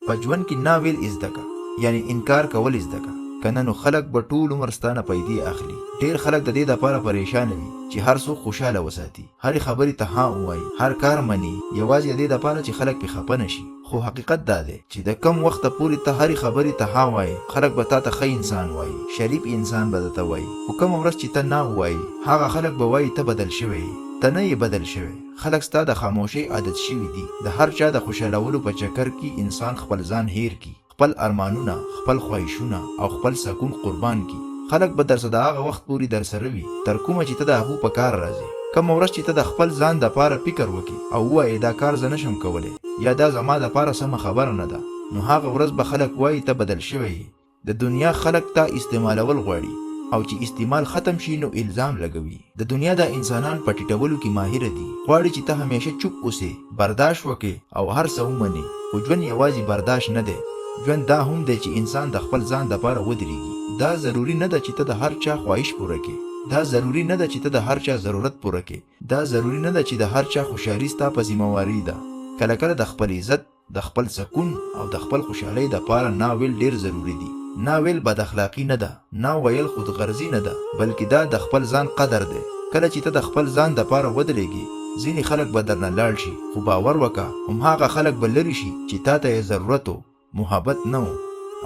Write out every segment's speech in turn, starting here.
په ژوند کې نا ویل زده کا، یعنی انکار کول زده کا، کنه نو خلک به ټول عمر ستانه پیدې اخلي. ډیر خلک د دې لپاره پریشان وي چې هر څوک خوشاله وساتي، هر خبرې ته ها وایي، هر کار مني، یوازې د دې لپاره چې خلک په خپه نشي. خو حقیقت دا دی چې د کم وخت پورې ته هر خبرې ته ها وایي، خلک به تا ته ښه انسان وایي، شریف انسان به درته وایي. خو کوم ورځ چې ته نه وایي، هغه خلک به وایي ته بدل شوی، ته نه یې بدل شوی. خلک ستا د خاموشۍ عادت شوي دي. د هر چا د خوشالولو په چکر کې انسان خپل ځان هیر کی، خپل ارمانونه، خپل خواهشونه او خپل سکون قربان کی. خلک به درسره د هغه وخت پورې درسره وي تر کومه چې ته د هغو په کار راځي. کوم ورځ چې ته د خپل ځان دپاره فکر وکړې او ووایې دا کار زه نشم کولی یا دا زما دپاره سمه خبره نه ده، نو هغه ورځ به خلک وایي ته بدل شوی یې. د دنیا خلک تا استعمالول غواړي او چې استعمال ختم شي نو الزام لګوي. د دنیا د انسانان په ټیټولو کې ماهر دي، غواړي چې ته همیشه چوپ اوسې، برداشت وکې او هر څه ومنې. خو ژوند یوازې برداشت نه دی، ژوند دا هم دی چې انسان د خپل ځان دپاره ودرېږي. دا ضروري نه ده چې ته د هر چا خواهش پوره کړې، دا ضروري نه ده چې ته د هر چا ضرورت پوره کړې، دا ضروري نه ده چې د هر چا خوشحالي ستا په ذمہواري ده. کله کله د خپل عزت، د خپل سکون او د خپل خوشحالۍ دپاره نا ویل ډېر ضروري دي. نا ویل بد اخلاقي نه ده، نا ویل خودغرضي نه ده، بلکې دا د خپل ځان قدر دی. کله چې ته د خپل ځان دپاره ودرېږي، ځینې خلک به درنه لاړ شي، خو باور وکړه همهغه خلک به لرې شي چې تا ته یې ضرورت و، محبت نه و.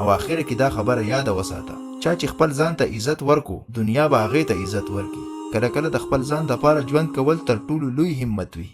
او آخر کې دا خبره یاده وساته، چا چې خپل ځان ته عزت ورکو، دنیا به هغې ته عزت ورکړي. کله کله د خپل ځان دپاره ژوند کول تر ټولو لوی همت وي.